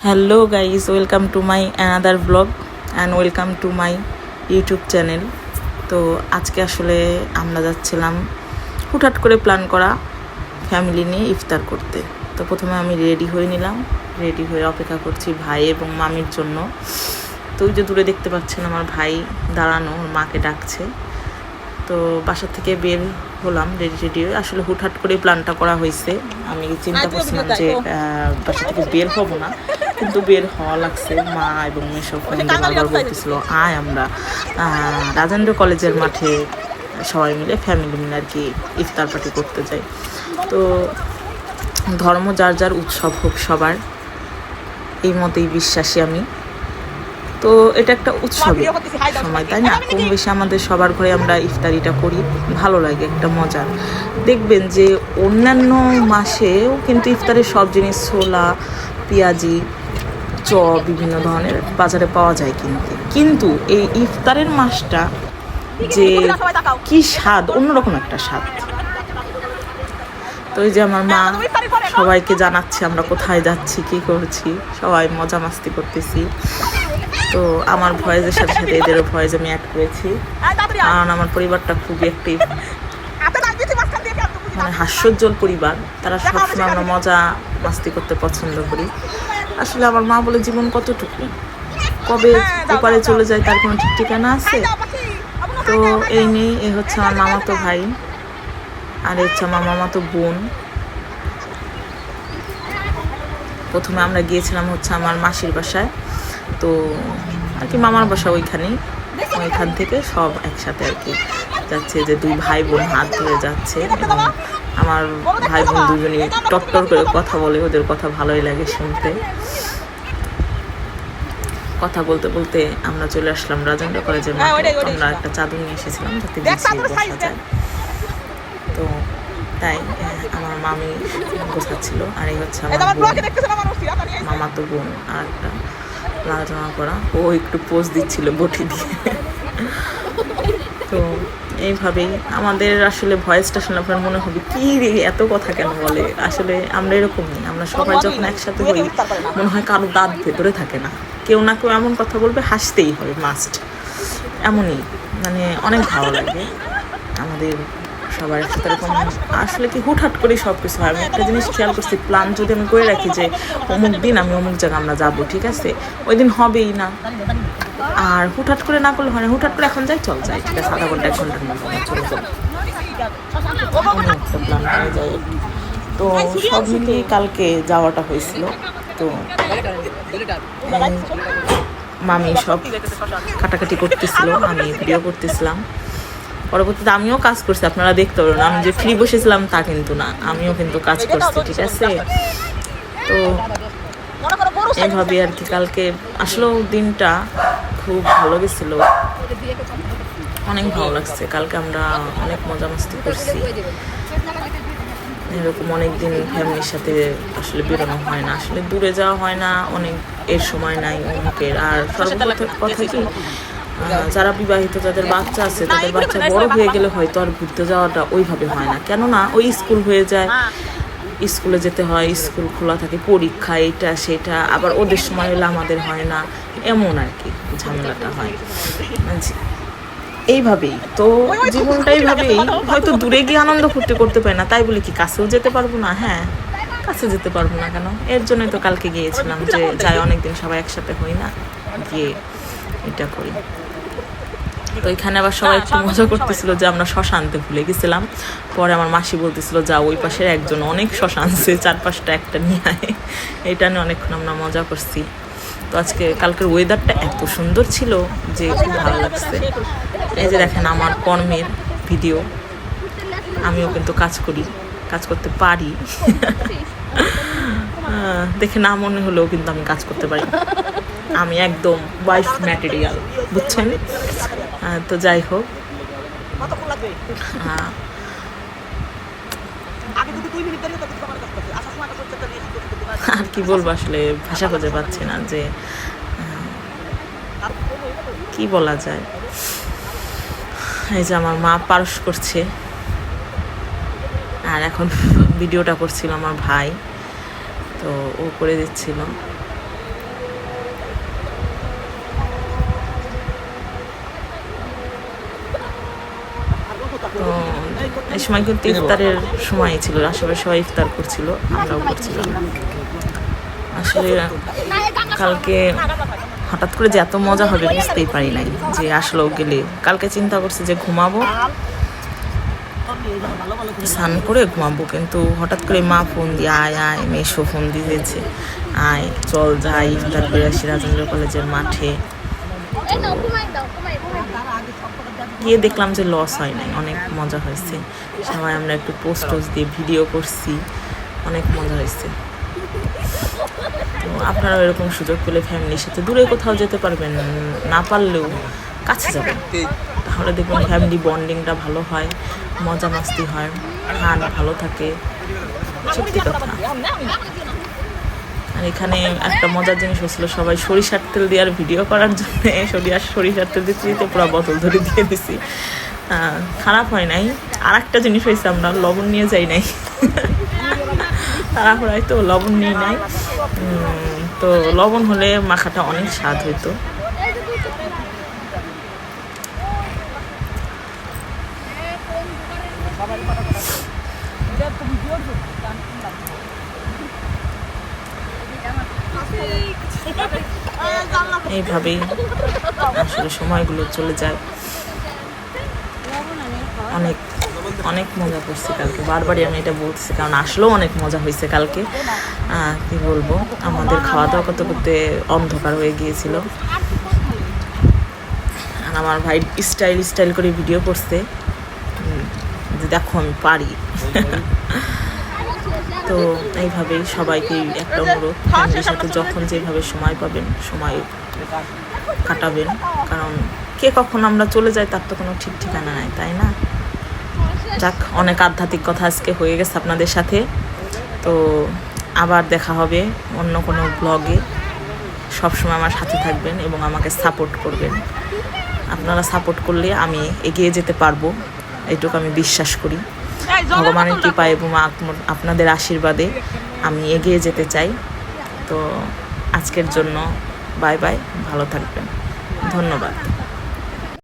Hello guys, welcome to my another blog and welcome to my YouTube channel. তো আজকে আসলে আমরা যাচ্ছিলাম হুটহাট করে প্ল্যান করা ফ্যামিলি নিয়ে ইফতার করতে। তো প্রথমে আমি রেডি হয়ে নিলাম, রেডি হয়ে অপেক্ষা করছি ভাই এবং মামির জন্য। তো ওই যে দূরে দেখতে পাচ্ছেন আমার ভাই দাঁড়ানো, ওর মাকে ডাকছে। তো বাসা থেকে বের হলাম রেডি হয়ে। আসলে হুটহাট করে প্ল্যানটা করা হয়েছে। আমি চিন্তা করছিলাম যে বাসা থেকে বের হব না, কিন্তু বের হওয়া লাগছে। মা এবং মেসো ফোন দিয়ে বারবার বলতেছিল আয় আমরা রাজেন্দ্র কলেজের মাঠে সবাই মিলে ফ্যামিলি মিলে আর কি ইফতার পার্টি করতে যাই। তো ধর্ম যার যার, উৎসব হোক সবার, এই মতেই বিশ্বাসী আমি। তো এটা একটা উৎসবের সময়, তাই না? কম বেশি আমাদের সবার ঘরে আমরা ইফতারিটা করি, ভালো লাগে, একটা মজা। দেখবেন যে অন্যান্য মাসেও কিন্তু ইফতারের সব জিনিস, ছোলা, পেঁয়াজি, বিভিন্ন ধরনের বাজারে পাওয়া যায় কিন্তু এই ইফতারের মাসটা যে কি স্বাদ, অন্যরকম একটা স্বাদ। তো এই যে আমার মা সবাইকে জানাচ্ছে আমরা কোথায় যাচ্ছি, কি করছি, সবাই মজা মাস্তি করতেছি। তো আমার ভয়েসের সাথে সাথে এদেরও ভয়েস আমি অ্যাড করেছি, কারণ আমার পরিবারটা খুবই একটি মানে হাস্যোজ্জ্বল পরিবার। তারা সবসময় আমরা মজা মাস্তি করতে পছন্দ করি। আসলে আমার মা বলে জীবন কতটুকু, কবে ওপারে চলে যায় তার কোনো ঠিক ঠিকানা আছে? তো এই নিয়ে এ হচ্ছে আমার মামাতো ভাই, আর হচ্ছে আমার মামাতো বোন। প্রথমে আমরা গিয়েছিলাম হচ্ছে আমার মাসির বাসায়, তো আর কি মামার বাসা ওইখানেই। ওইখান থেকে সব একসাথে আর কি যাচ্ছে, যে দুই ভাই বোন হাত ধরে যাচ্ছে। এবং আমার ভাই বোন দুজনই টকটক করে কথা বলে, ওদের কথা ভালোই লাগে শুনতে। কথা বলতে বলতে আমরা চলে আসলাম রাজেন্দ্র কলেজের মাঠে। আমরা একটা চাদর নিয়ে এসেছিলাম যাতে বিছিয়ে বসা যায়। তো তাই আমার মামি গোছাচ্ছিল, আর এই হচ্ছে আমার মামাতো বোন আর একটা লাল জামা পরা, ও একটু পোজ দিচ্ছিল বটি দিয়ে। তো এইভাবেই আমাদের আসলে ভয়েসটা শুনে আপনার মনে হবে কি রে এত কথা কেন বলে। আসলে আমরা এরকমই, আমরা সবাই যখন একসাথে হই মনে হয় কারো দাঁত ভেতরে থাকে না, কেউ না কেউ এমন কথা বলবে, হাসতেই হবে মাস্ট। এমনই মানে অনেক ভালো লাগে আমাদের সবার একসাথে এরকম। আসলে কি হুটহাট করে সব কিছু হয়। আমি একটা জিনিস খেয়াল করছি, প্ল্যান যদি আমি করে রাখি যে অমুক দিন আমি অমুক জায়গায় আমরা যাবো, ঠিক আছে, ওই দিন হবেই না। আর হুটহাট করে না করলে হয় না। হুটহাট করে এখন যাই, চল যাই, ঠিক আছে, আধা ঘন্টা 1 ঘন্টার মধ্যে আমরা চলে যাবো, একটা প্ল্যান হয়ে যায়। তো সব মিলিয়ে কালকে যাওয়াটা হয়েছিল। তো মামি সব কাটাকাটি করতেছিল, আমি ভিডিও করতেছিলাম। পরবর্তীতে আমিও কাজ করছি, আপনারা দেখতে পারেন। আমি যে ফ্রি বসেছিলাম তা কিন্তু না, আমিও কিন্তু কাজ করছি, ঠিক আছে। তো এইভাবে আর কি কালকে আসলেও দিনটা খুব ভালো গেছিলো, অনেক ভালো লাগছে। কালকে আমরা অনেক মজা মাস্তি করছি। এরকম অনেক দিন ফ্যামিলির সাথে আসলে বেরোনো হয় না, আসলে দূরে যাওয়া হয় না, অনেক এর সময় নাই অমুকের। আর সর্বপ্রথম কথা কি, যারা বিবাহিত, যাদের বাচ্চা আছে, তাদের বাচ্চা বড় হয়ে গেলে হয়তো আর ঘুরতে যাওয়াটা ওইভাবে হয় না। কেননা ওই স্কুল হয়ে যায়, স্কুলে যেতে হয়, স্কুল খোলা থাকে, পরীক্ষা, এটা সেটা, আবার ওদের সময় হলে আমাদের হয় না, এমন আর কি ঝামেলাটা হয় এইভাবেই। তো জীবনটা এইভাবেই, হয়তো দূরে গিয়ে আনন্দ ফুর্তি করতে পারি না, তাই বলে কি কাছেও যেতে পারবো না? হ্যাঁ, কাছে যেতে পারবো না কেন? এর জন্যই তো কালকে গিয়েছিলাম, যে যাই, অনেকদিন সবাই একসাথে হই না, গিয়ে এটা করি। তো এখানে আবার সবাই একটু মজা করতেছিল যে আমরা শশা আনতে ভুলে গেছিলাম। পরে আমার মাসি বলতেছিল যা ওই পাশের একজন অনেক শশা আনছে, 4-5টা একটা নিয়ে আয়। এটা নিয়ে অনেকক্ষণ আমরা মজা করছি। তো আজকে কালকের ওয়েদারটা এত সুন্দর ছিল যে খুব ভালো লাগছে। এই যে দেখেন আমার কর্মের ভিডিও, আমিও কিন্তু কাজ করি, কাজ করতে পারি। দেখে না মনে হলেও কিন্তু আমি কাজ করতে পারি, আমি একদম ওয়াইফ ম্যাটেরিয়াল, বুঝছেন? তো যাই হোক, আর কি বলবো, আসলে ভাষা খুঁজে পাচ্ছি না যে কি বলা যায়। এই যে আমার মা পারস করছে, আর এখন ভিডিওটা করছিল আমার ভাই, তো ও করে দিচ্ছিল। সময় কিন্তু ইফতারের সময় ছিল, আশেপাশে সবাই ইফতার করছিল, আমরাও করছিলাম। আসলে কালকে হঠাৎ করে যে এত মজা হবে বুঝতেই পারি নাই, যে আসলেও গেলে। কালকে চিন্তা করছি যে ঘুমাবো, স্নান করে ঘুমাবো, কিন্তু হঠাৎ করে মা ফোন দিয়ে আয় আয়, মেশো ফোন দিয়েছে, আয় চল যাই ইফতার করে আসি রাজেন্দ্র কলেজের মাঠে। গিয়ে দেখলাম যে লস হয় নাই, অনেক মজা হয়েছে। সবাই আমরা একটু পোস্ট দিয়ে ভিডিও করছি, অনেক মজা হয়েছে। তো আপনারাও এরকম সুযোগ পেলে ফ্যামিলির সাথে দূরে কোথাও যেতে পারবেন, না পারলেও কাছে যাবেন, তাহলে দেখবেন ফ্যামিলি বন্ডিংটা ভালো হয়, মজা মাস্তি হয়, খান ভালো থাকে, সত্যি কথা। আর এখানে একটা মজার জিনিস হচ্ছিল, সবাই সরিষার তেল দিয়ে আর ভিডিও করার জন্য সরিষার তেল দিতে দিতে পুরো বোতল ধরে দিয়ে দিছি। খারাপ হয় নাই। আর একটা জিনিস হয়েছে, আমরা লবণ নিয়ে যাই নাই, তাড়াহুড়ায় তো লবণ নিয়ে নাই। তো লবণ হলে মাখাটা অনেক স্বাদ হইতো। এইভাবেই আসলে সময়গুলো চলে যায়। অনেক অনেক মজা করছি কালকে, বারবারই আমি এটা বলছি, কারণ আসলেও অনেক মজা হয়েছে কালকে। কি বলবো, আমাদের খাওয়া দাওয়া করতে করতে অন্ধকার হয়ে গিয়েছিল। আর আমার ভাই স্টাইল করে ভিডিও করছে, যে দেখো আমি পারি। তো এইভাবেই সবাইকে একটা অনুরোধ, ফ্যামিলির সাথে যখন যেভাবে সময় পাবেন সময় কাটাবেন, কারণ কে কখন আমরা চলে যাই তার তো কোনো ঠিক ঠিকানা নাই, তাই না? যাক, অনেক আধ্যাত্মিক কথা আজকে হয়ে গেছে আপনাদের সাথে। তো আবার দেখা হবে অন্য কোনো ব্লগে। সবসময় আমার সাথে থাকবেন এবং আমাকে সাপোর্ট করবেন। আপনারা সাপোর্ট করলে আমি এগিয়ে যেতে পারবো, এইটুকু আমি বিশ্বাস করি। ভগবানের কৃপায় এবং আপনাদের আশীর্বাদে আমি এগিয়ে যেতে চাই। তো আজকের জন্য বাই বাই, ভালো থাকবেন, ধন্যবাদ।